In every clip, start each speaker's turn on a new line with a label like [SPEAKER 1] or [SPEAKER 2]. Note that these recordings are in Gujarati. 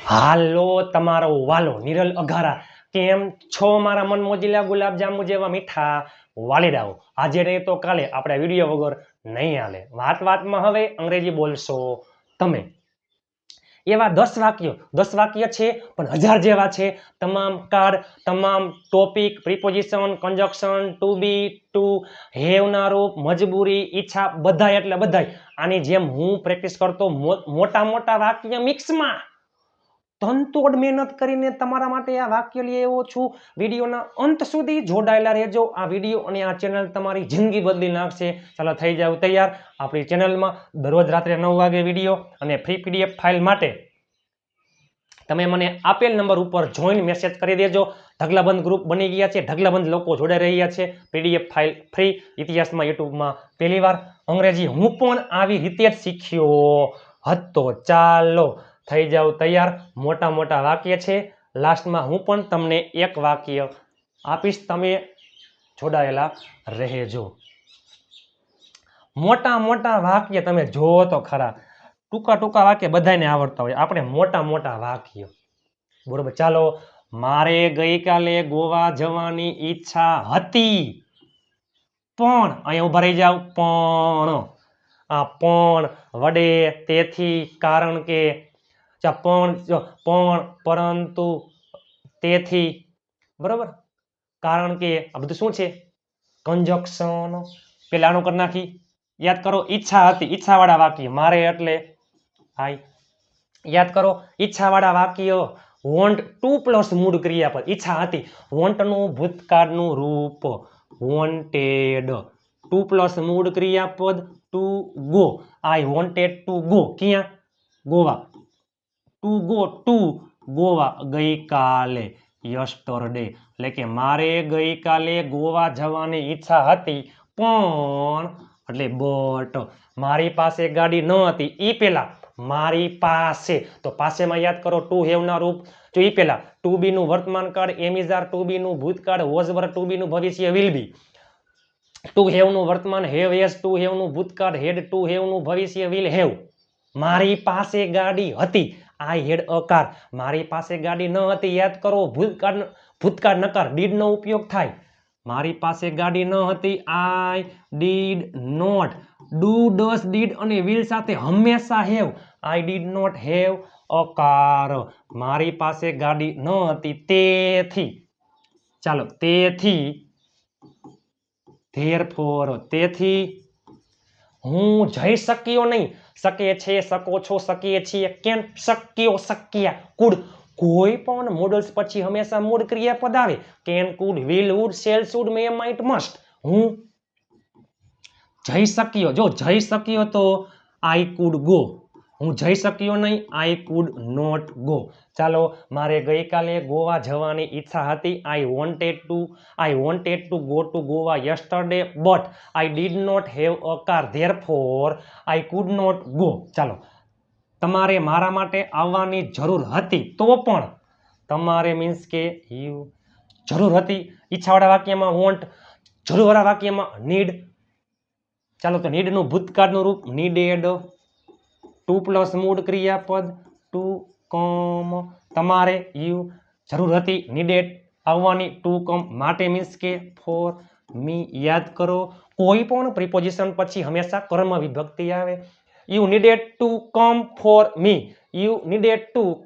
[SPEAKER 1] હાલો તમારો વાલો નિરલ અઘારા કેમ છો મારા મન મોજીલા ગુલાબજાંબુ જેવા મીઠા વાલીડાઓ આજે નહીં તો કાલે આપણે વિડીયો વગર નહીં હાલે વાતમાં હવે અંગ્રેજી બોલશો તમે એવા 10 વાક્ય છે પણ 1000 જેવા છે તમામ કાર્ડ તમામ topic preposition conjunction to be to have ના રૂપ મજબૂરી ઈચ્છા બધાય એટલે બધાય આની જેમ હું પ્રેક્ટિસ કરતો મોટા વાક્ય મિક્સમાં તનતોડ મહેનત કરીને તમારા માટે આ વાક્ય લઈ આવ્યો છું વિડીયોના અંત સુધી જોડાયેલા રહેજો આ વિડીયો અને આ ચેનલ તમારી જિંદગી બદલી નાખશે ચાલો થઈ જાવ તૈયાર આપણી ચેનલમાં દરરોજ રાત્રે 9 વાગે વિડીયો અને ફ્રી પીડીએફ ફાઇલ માટે તમે મને આપેલ નંબર ઉપર જોઈન મેસેજ કરી દેજો ઢગલાબંધ ગ્રુપ બની ગયા છે ઢગલાબંધ લોકો જોડાઈ રહ્યા છે પીડીએફ ફાઇલ ફ્રી ઇતિહાસમાં યુટ્યુબમાં પહેલીવાર અંગ્રેજી હું પણ આવી રીતે જ શીખ્યો હતો ચાલો થઈ જાવ તૈયાર મોટા વાક્ય છે લાસ્ટમાં હું પણ તમને એક વાક્ય આપીશ તમે જોડાયેલા રહેજો મોટા વાક્ય તમે જોવો તો ખરા ટૂંકા વાક્ય બધાને આવડતા હોય આપણે મોટા વાક્ય બરોબર ચાલો મારે ગઈકાલે ગોવા જવાની ઈચ્છા હતી પણ અહીંયા ઉભા રહી જાવ પણ આ પણ વડે તેથી કારણ કે પણ પરંતુ તેથી બરોબર કારણ કે આ બધું શું છે કંજક્શન પેલા આનું કરી નાખી યાદ કરો ઈચ્છા હતી ઈચ્છાવાળા વાક્ય મારે એટલે હાય યાદ કરો ઈચ્છાવાળા વાક્ય વોન્ટ ટુ પ્લસ મૂળ ક્રિયાપદ ઈચ્છા હતી વોન્ટનું ભૂતકાળનું રૂપ વોન્ટેડ ટુ પ્લસ મૂળ ક્રિયાપદ to go I wanted to go ક્યાં Goa to go to Goa ગઈકાલે યસ્ટરડે એટલે કે મારે ગઈકાલે ગોવા જવાની ઈચ્છા હતી પણ એટલે બટ મારી પાસે ગાડી ન હતી ઈ પેલા મારી પાસે તો પાસેમાં યાદ કરો ટુ હેવ ના રૂપ જો ઈ પેલા ટુ બી નું વર્તમાન કાળ એમ ઇઝ આર ટુ બી નું ભૂતકાળ વોઝ વર ટુ બી નું ભવિષ્ય વિલ બી ટુ હેવ નું વર્તમાન હેવ હેઝ ટુ હેવ નું ભૂતકાળ હેડ ટુ હેવ નું ભવિષ્ય વિલ હેવ મારી પાસે ગાડી હતી આઈ હેડ અ કાર મારી પાસે ગાડી ન હતી યાદ કરો ભૂતકાળ નકાર ડીડ નો ઉપયોગ થાય મારી પાસે ગાડી ન હતી I did not do does did અને વિલ સાથે હંમેશા have I did not have a car મારી પાસે ગાડી ન હતી તેથી ચાલો તેથી ધેરફોર તેથી હું જઈ શક્યો નહીં શકે છે શકો છો શકીએ છીએ કેમ શક્યો શક્યા કુડ કોઈ પણ મોડલ્સ પછી હંમેશા મૂળ ક્રિયાપદ આવે can could will would shall should may might must હું જઈ શક્યો જો જઈ શક્યો તો આઈ કુડ ગો હું જઈ શક્યો નહીં આઈ કુડ નોટ ગો ચાલો મારે ગઈકાલે ગોવા જવાની ઈચ્છા હતી I wanted to go to Goa yesterday but I did not have a car therefore I could not go ચાલો તમારે મારા માટે આવવાની જરૂર હતી તો પણ તમારે મીન્સ કે જરૂર હતી ઈચ્છાવાળા વાક્યમાં વોન્ટ જરૂરવાળા વાક્યમાં નીડ ચાલો તો નીડ નું ભૂતકાળનું રૂપ નીડેડ ટુ પ્લસ મૂળ ક્રિયાપદ ટુ કમ તમારે જરૂર હતી નીડેડ આવવાની ટુ કમ માટે મીન્સ કે ફોર મી યાદ કરો કોઈ પણ પ્રિપોઝિશન પછી હંમેશા કર્મ વિભક્તિ આવે you needed to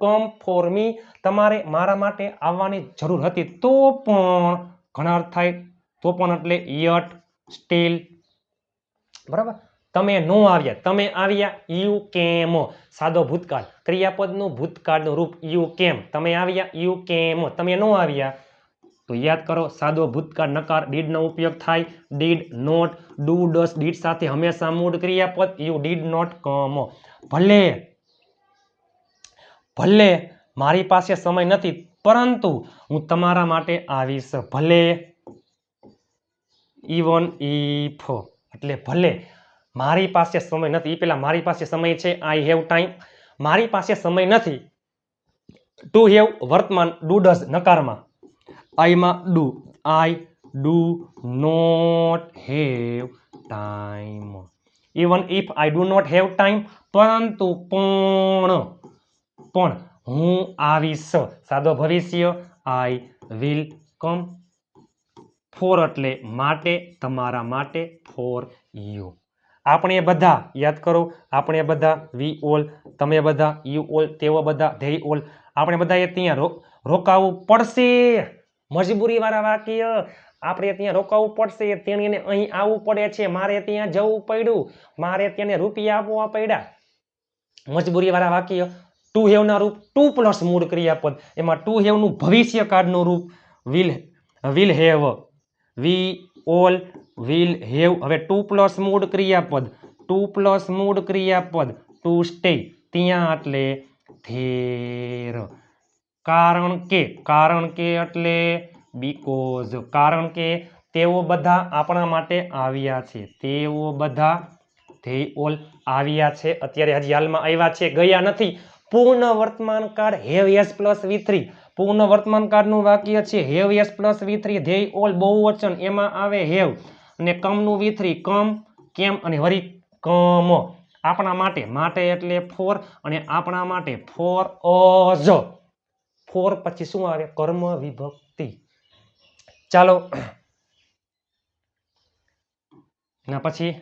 [SPEAKER 1] come for me તમારે મારા માટે આવવાની જરૂર હતી તો પણ ઘણા અર્થ થાય તો પણ એટલે યટ સ્ટીલ બરાબર તમે નો આવ્યા તમે આવ્યા યુ કેમ સાદો ભૂતકાળ ક્રિયાપદનું ભૂતકાળનું રૂપ યુ કેમ તમે આવ્યા યુ કેમ તમે નો આવ્યા તો યાદ કરો સાદો ભૂતકાળ નકાર ડીડ નો ઉપયોગ થાય did not do does did સાથે હંમેશા મૂળ ક્રિયાપદ યુ ડીડ નોટ કમ ભલે મારી પાસે સમય નથી પરંતુ હું તમારા માટે આવીશ ભલે ઇવન ઇફ એટલે ભલે મારી પાસે સમય નથી પેલા મારી પાસે સમય છે આઈ હેવ ટાઈમ મારી પાસે સમય નથી ટુ હેવ વર્તમાન ડુ ડઝ નકારમાં આઈમાં do I do not have time even if I do not have time પરંતુ પણ હું આવીશ, સાદો ભવિષ્ય આઈ વિલ કમ. ફોર એટલે માટે, તમારા માટે, ફોર યુ. આપણે બધા યાદ કરો, આપણે બધા, વી ઓલ, તમે બધા, યુ ઓલ, તેઓ બધા, ધે ઓલ, આપણે બધાએ ત્યાં રોકાવું પડશે. મજબૂરી વાળા વાક્ય. આપણે ત્યાં રોકાવું પડશે, તેણીને અહીં આવવું પડે છે, મારે ત્યાં જવું પડ્યું, મારે તેને રૂપિયા આપવા પડ્યા. મજબૂરી વાળા વાક્ય. ટુ હેવ ના રૂપ ટુ પ્લસ મૂળ ક્રિયાપદ. એમાં ટુ હેવ નું ભવિષ્ય કાળનું રૂપ will have. We all will have. હવે ટુ પ્લસ મૂળ ક્રિયાપદ, ટુ પ્લસ મૂળ ક્રિયાપદ, ટુ સ્ટે, ત્યાં એટલે ધેર. કારણ કે એટલે બીકોઝ. કારણ કે તેઓ બધા આપણા માટે આવ્યા છે, તેઓ બધા, ધે ઓલ, આવ્યા છે. અત્યારે હજી હાલમાં આવ્યા છે, ગયા નથી. પૂર્ણ વર્તમાન કાળ હેવ એસ પ્લસ વી3. પૂર્ણ વર્તમાન કાળનું વાક્ય છે હેવ એસ પ્લસ વી3. ધે ઓલ બહુવચન, એમાં આવે હેવ અને કમનું વી3, કમ, કેમ અને વરી કમ. આપણા માટે, માટે એટલે ફોર, અને આપણા માટે ફોર અઝ. ફોર પછી શું આવે? કર્મ વિભક્તિ. ચાલો ના પછી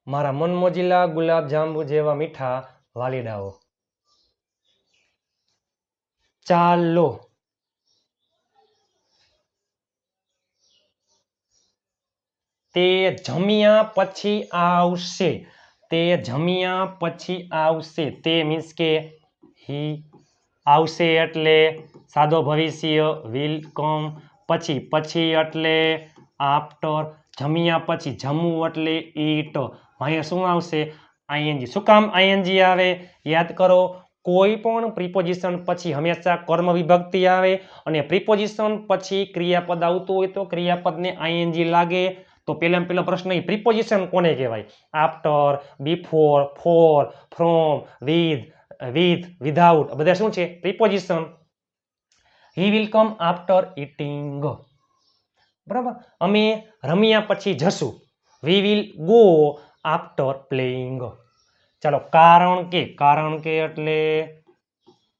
[SPEAKER 1] મારા મનમોજીલા ગુલાબ જાંબુ જેવા મીઠા વાલીડાઓ. ચાલો તે જમ્યા પછી આવશે. તે જમ્યા પછી આવશે. તે મીન્સ કે હી. આવશે એટલે સાદો ભવિષ્ય વિલ કમ. પછી, પછી એટલે આફ્ટર. જમ્યા પછી, જમવું એટલે ઈટ. અહીંયા શું આવશે? આઈએનજી. શું કામ આઈએનજી આવે? યાદ કરો, કોઈ પણ પ્રિપોઝિશન પછી હંમેશા કર્મ વિભક્તિ આવે, અને પ્રિપોઝિશન પછી ક્રિયાપદ આવતું હોય તો ક્રિયાપદને આઈએનજી લાગે. તો પહેલામાં પહેલો પ્રશ્ન એ પ્રિપોઝિશન કોને કહેવાય? After, before, for, from, with, without, બધા શું છે? Preposition. He will come after eating. બરાબર. અમે રમ્યા પછી જશું. We will go after playing. ચાલો કારણ કે એટલે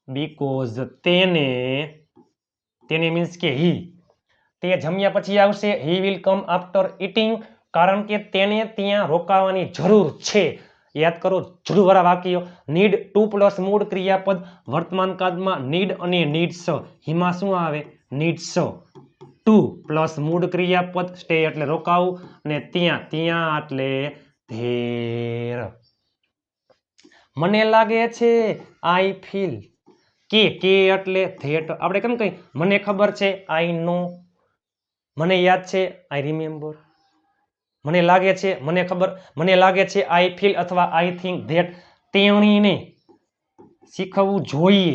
[SPEAKER 1] બીકોઝ. તેને મીન્સ કે હી. તે જમ્યા પછી આવશે. He will come after eating. કારણ કે તેને ત્યાં રોકાવાની જરૂર છે. યાદ કરો, જરૂરવાળા વાક્યો. નીડ ટુ પ્લસ મૂળ ક્રિયાપદ. વર્તમાન કાળમાં નીડ અને નીડ્સ. હીમાં શું આવે? નીડ્સ. ટુ પ્લસ મૂળ ક્રિયાપદ, સ્ટે એટલે રોકાવું, અને ત્યાં એટલે ધેર. મને લાગે છે, આઈ ફીલ. કે એટલે ધેટ. આપણે કેમ કહીએ? મને ખબર છે, આઈ નો. મને યાદ છે, આઈ રિમેમ્બર. મને લાગે છે, મને ખબર, મને લાગે છે, આઈ ફીલ અથવા આઈ થિંક ધેટ. તેણીને શીખવવું જોઈએ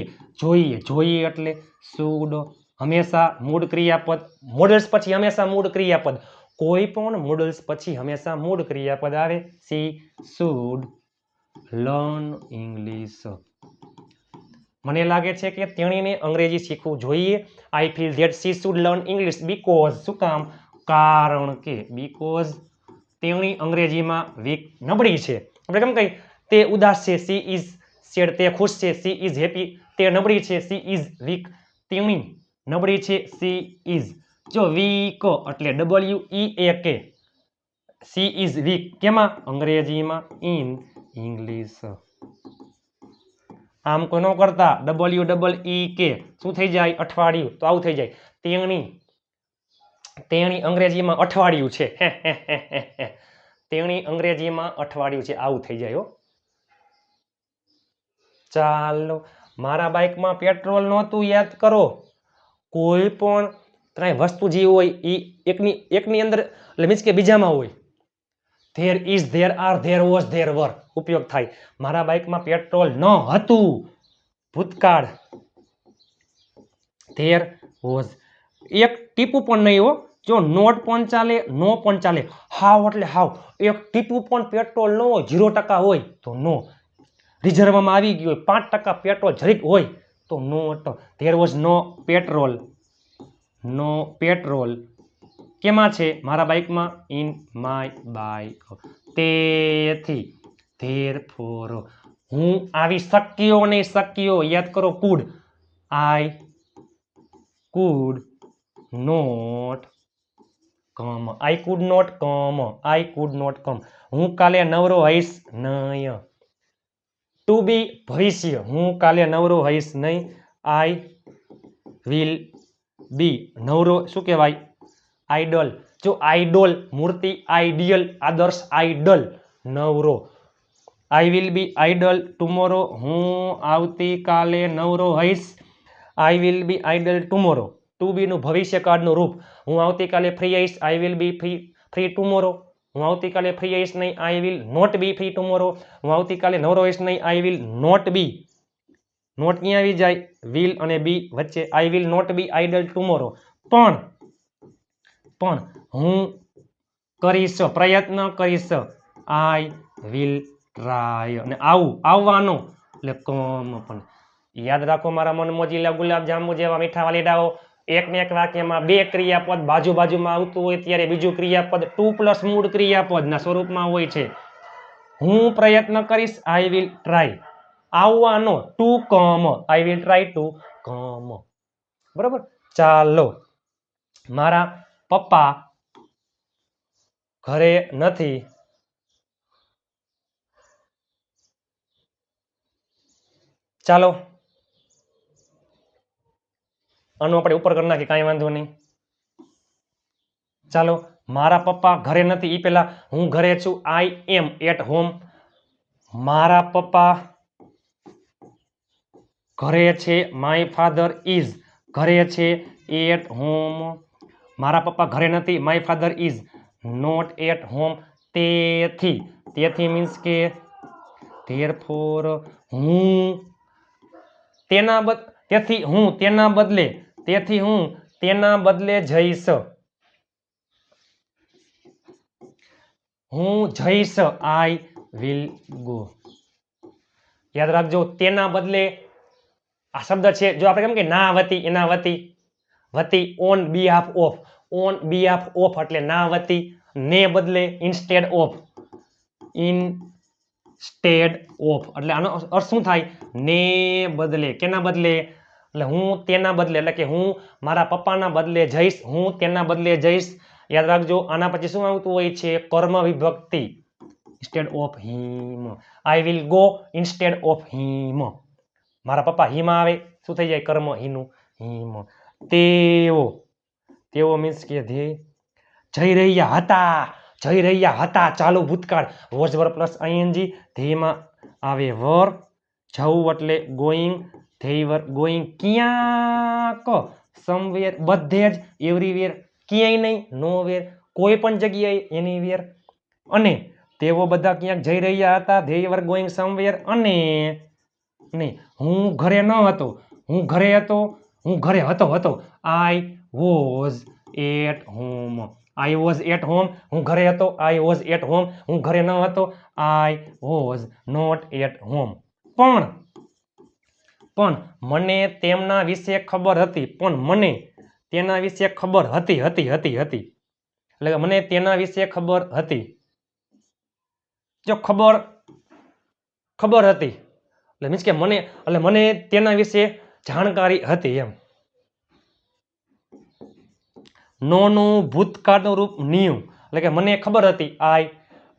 [SPEAKER 1] એટલે શુડ. હંમેશા મૂળ ક્રિયાપદ. મોડલ્સ પછી હંમેશા મૂળ ક્રિયાપદ. કોઈ પણ મોડલ્સ પછી હંમેશા મૂળ ક્રિયાપદ આવે. She should learn English. મને લાગે છે કે તેણીને અંગ્રેજી શીખવું જોઈએ. I feel that she should learn English because. શું કામ? કારણ કે બીકોઝ તેણી અંગ્રેજીમાં વીક, નબળી છે. આપણે કેમ કહીએ? તે ઉદાસ છે, સી ઇઝ સેડ. તે ખુશ છે, સી ઇઝ હેપી. તે નબળી છે, સી ઇઝ વીક. તેણી નબળી છે, સી ઇઝ. જો વીક એટલે WEAK. She is weak. કેમાં? અંગ્રેજીમાં. In English. આમ કોઈ ન કરતા. WEEK શું થઈ જાય? અઠવાડિયું. તો આવું થઈ જાય. તેણી અંગ્રેજીમાં અઠવાડિયું છે. તેણી અંગ્રેજીમાં અઠવાડિયું છે. આવું થઈ જાય. ચાલો, મારા બાઇકમાં પેટ્રોલ નહોતું. યાદ કરો, કોઈ પણ કઈ વસ્તુ જે હોય એ એકની અંદર એટલે મીન્સ કે બીજામાં હોય. There is, there are, there was, there were ઉપયોગ થાય. મારા બાઇકમાં પેટ્રોલ ન હતું. ભૂતકાળ. There was. એક ટીપું પણ નહીં હો. જો નોટ પણ ચાલે, નો પણ ચાલે. હાવ એટલે હાવ. એક ટીપું પણ પેટ્રોલ ન હોય, 0% હોય તો નો. રિઝર્વમાં આવી ગયું હોય, 5% પેટ્રોલ જરીક હોય તો not. There was no petrol. No petrol કેમાં છે? મારા બાઇકમાં. In my bike. તેથી ધેરફોર હું આવી શક્યો નહીં, શક્યો યાદ કરો could, I could not come, I could not come, I could not come. હું કાલે નવરો હઈશ નહીં. ટુ બી ભવિષ્ય, હું કાલે નવરો હઈશ નહીં. આઈ વિલ બી નવરો શું કહેવાય? આઈડલ. જો આઈડોલ મૂર્તિ, આઈડિયલ આદર્શ, આઈડલ નવરો. I will be idle tomorrow, હું આવતીકાલે નવરો હઈશ. I will be idle tomorrow. To be નું ભવિષ્યકાળનું રૂપ, હું આવતીકાલે ફ્રી હઈશ. I will be free tomorrow. હું આવતીકાલે ફ્રી હઈશ નહીં. I will not be free tomorrow. હું આવતીકાલે નવરો હઈશ નહીં. I will not be, not ક્યાં આવી જાય? વિલ અને બી વચ્ચે. I will not be idle tomorrow. પણ હું કરીશ, પ્રયત્ન કરીશ. I will try. અને આવવાનો એટલે કમ. પણ યાદ રાખો મારા મન મોજીલા ગુલાબજાંબુ જેવા મીઠા વાલીડાઓ, એકને એક વાક્યમાં બે ક્રિયાપદ બાજુમાં આવતું હોય ત્યારે બીજું ક્રિયાપદ ટુ પ્લસ મૂળ ક્રિયાપદના સ્વરૂપમાં હોય છે. હું પ્રયત્ન કરીશ, આઈ વિલ ટ્રાય. આવવાનો to come, I will try to come. બરાબર. ચાલો, મારા પપ્પા ઘરે નથી. ચાલો આનું આપણે ઉપર કરી નાખીએ, કાંઈ વાંધો નહીં. ચાલો, મારા પપ્પા ઘરે નથી, એ પેલા હું ઘરે છું. I am at home. મારા પપ્પા ઘરે છે. માય ફાધર ઇઝ ઘરે છે. At home. મારા પપ્પા ઘરે નથી. My father is not at home. તેથી મીન્સ કે ધેરફોર, તેથી હું તેના બદલે જઈશ. હું જઈશ. I will go. યાદ રાખજો, તેના બદલે આ શબ્દ છે. જો આપણે કેમ કે ના વતી, એના વતી, વતી on behalf of, on behalf of એટલે ના વતી, ને બદલે ઇન્સ્ટેડ ઓફ, ઇન્સ્ટેડ ઓફ એટલે આનો અર્થ શું થાય? ને બદલે. કેના બદલે? એટલે હું તેના બદલે, એટલે કે હું મારા પપ્પાના બદલે જઈશ. હું તેના બદલે જઈશ. યાદ રાખજો, આના પછી શું આવતું હોય છે? કર્મ વિભક્તિ. Instead of him. I will go instead of હિમ. મારા પપ્પા હિમાં આવે, શું થઈ જાય? કર્મ હિનું, હિમ. તેઓ મીન્સ કે જઈ રહ્યા હતા, ચાલુ ભૂતકાળ, વોઝ વર પ્લસ આઈએનજી. ધેયમાં આવે વર, જવું એટલે ગોઈંગ. ધેય વર ગોઈંગ ક્યાંક, સમવેર બધે જ, એવરીવેર ક્યાંય નહીં, નોવેર કોઈ પણ જગ્યાએ, એનીવેર. અને તેઓ બધા ક્યાંક જઈ રહ્યા હતા. They were going somewhere. અને નહીં, હું ઘરે ન હતો, હું ઘરે હતો. I was at home. I was at home. હું ઘરે હતો. I was at home. હું ઘરે ન હતો. I was not at home. પણ મને તેમના વિશે ખબર હતી. પણ મને તેના વિશે ખબર હતી. એટલે કે મને તેના વિશે ખબર હતી. જો ખબર હતી એટલે મીન્સ કે મને તેના વિશે જાણકારી હતી એમ. નોનું ભૂતકાળનું રૂપ ન્યુ, એટલે કે મને ખબર હતી. આઈ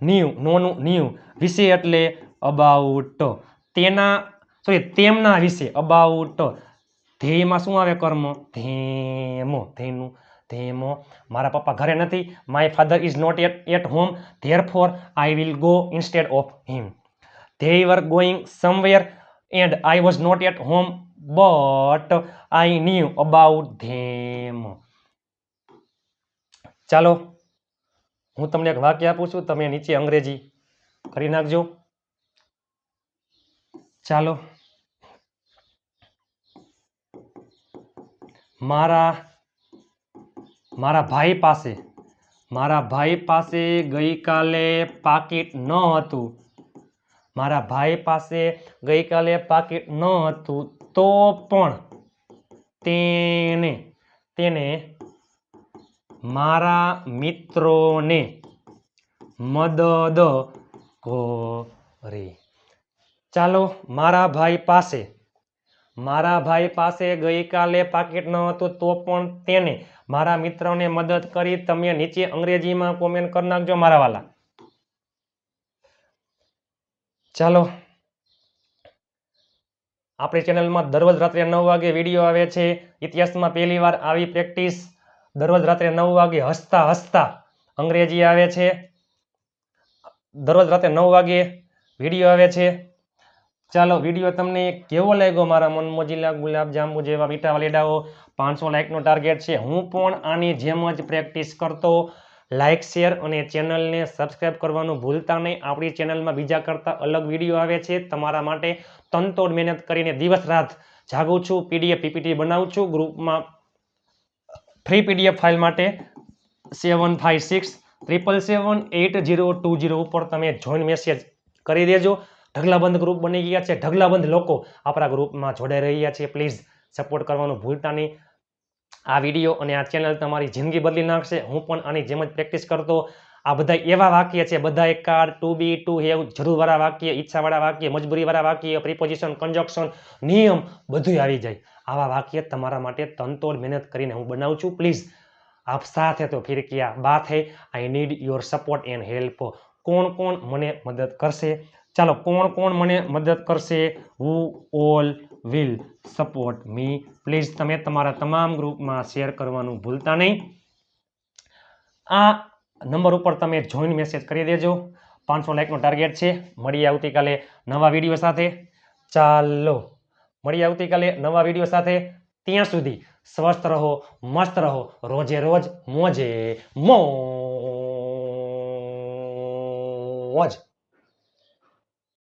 [SPEAKER 1] ન્યુ. નોનું ન્યુ. વિશે એટલે અબાઉટ. તેમના વિશે અબાઉટ. ધેયમાં શું આવે? કર્મ. ધેમ. મારા પપ્પા ઘરે નથી. My father is not at home. Therefore I will go instead of him. They were going somewhere and I was not at home, but I knew about them. ચાલો, હું તમને એક વાક્ય આપું છું, તમે નીચે અંગ્રેજી કરી નાખજો. ચાલો, મારા ભાઈ પાસે ગઈકાલે પાકીટ ન હતું. મારા ભાઈ પાસે ગઈકાલે પાકીટ ન હતું, તો પણ તેને મારા મિત્રોને મદદ કરી. ચાલો, મારા ભાઈ પાસે ગઈકાલે પાકીટ ન હતું તો પણ તેને મારા મિત્રને મદદ કરી. તમે નીચે અંગ્રેજીમાં કોમેન્ટ કરી નાખજો મારા વાલા. ચાલો, આપણી ચેનલમાં દરરોજ રાત્રે 9 વાગે વિડીયો આવે છે. ઇતિહાસમાં પહેલી વાર આવી પ્રેક્ટિસ દરરોજ રાત્રે 9 વાગે હસતા હસતા અંગ્રેજી આવે છે. દરરોજ રાત્રે 9 વાગે વિડીયો આવે છે. ચાલો, વિડીયો તમને કેવો લાગ્યો મારા મનમોજીલા ગુલાબજાંબુ જેવા મીઠા વાલીડાઓ? 500 લાઇકનો ટાર્ગેટ છે. હું પણ આની જેમ જ પ્રેક્ટિસ કરતો. લાઇક, શેર અને ચેનલને સબસ્ક્રાઇબ કરવાનું ભૂલતા નહીં. આપણી ચેનલમાં બીજા કરતાં અલગ વિડીયો આવે છે તમારા માટે. તનતોડ મહેનત કરીને દિવસ રાત જાગું છું, પીડીએફ પીપીટી બનાવું છું. ગ્રુપમાં ફ્રી પીડીએફ ફાઇલ માટે 7567778020 ઉપર તમે જોઈન મેસેજ કરી દેજો. ઢગલાબંધ ગ્રુપ બની ગયા છે. ઢગલાબંધ લોકો આપણા ગ્રુપમાં જોડાઈ રહ્યા છે. પ્લીઝ સપોર્ટ કરવાનું ભૂલતા નહીં. આ વિડીયો અને આ ચેનલ તમારી જિંદગી બદલી નાખશે. હું પણ આની જેમ જ પ્રેક્ટિસ કરતો. આ બધા એવા વાક્ય છે, બધા એક કાર, ટુ બી, ટુ હેવ, જરૂરવાળા વાક્ય, ઈચ્છાવાળા વાક્ય, મજબૂરીવાળા વાક્ય, પ્રિપોઝિશન, કન્જક્શન, નિયમ બધું આવી જાય. આવા વાક્ય તમારા માટે તનતોડ મહેનત કરીને હું બનાવું છું. પ્લીઝ આપ સાથ હે તો ફિર ક્યા બાત હે. I need your support and help. કોણ કોણ મને મદદ કરશે? ચાલો, કોણ મને મદદ કરશે? Who all will support me? Please તમે તમારા તમામ ગ્રુપમાં શેર કરવાનું ભૂલતા નહીં. આ નંબર ઉપર તમે જોઈન મેસેજ કરી દેજો. 500 લાઇકનો ટાર્ગેટ છે. મળીએ આવતીકાલે નવા વિડીયો સાથે. ચાલો, મળીએ આવતીકાલે નવા વિડીયો સાથે. ત્યાં સુધી સ્વસ્થ રહો, મસ્ત રહો, રોજે રોજ મોજે મોજ.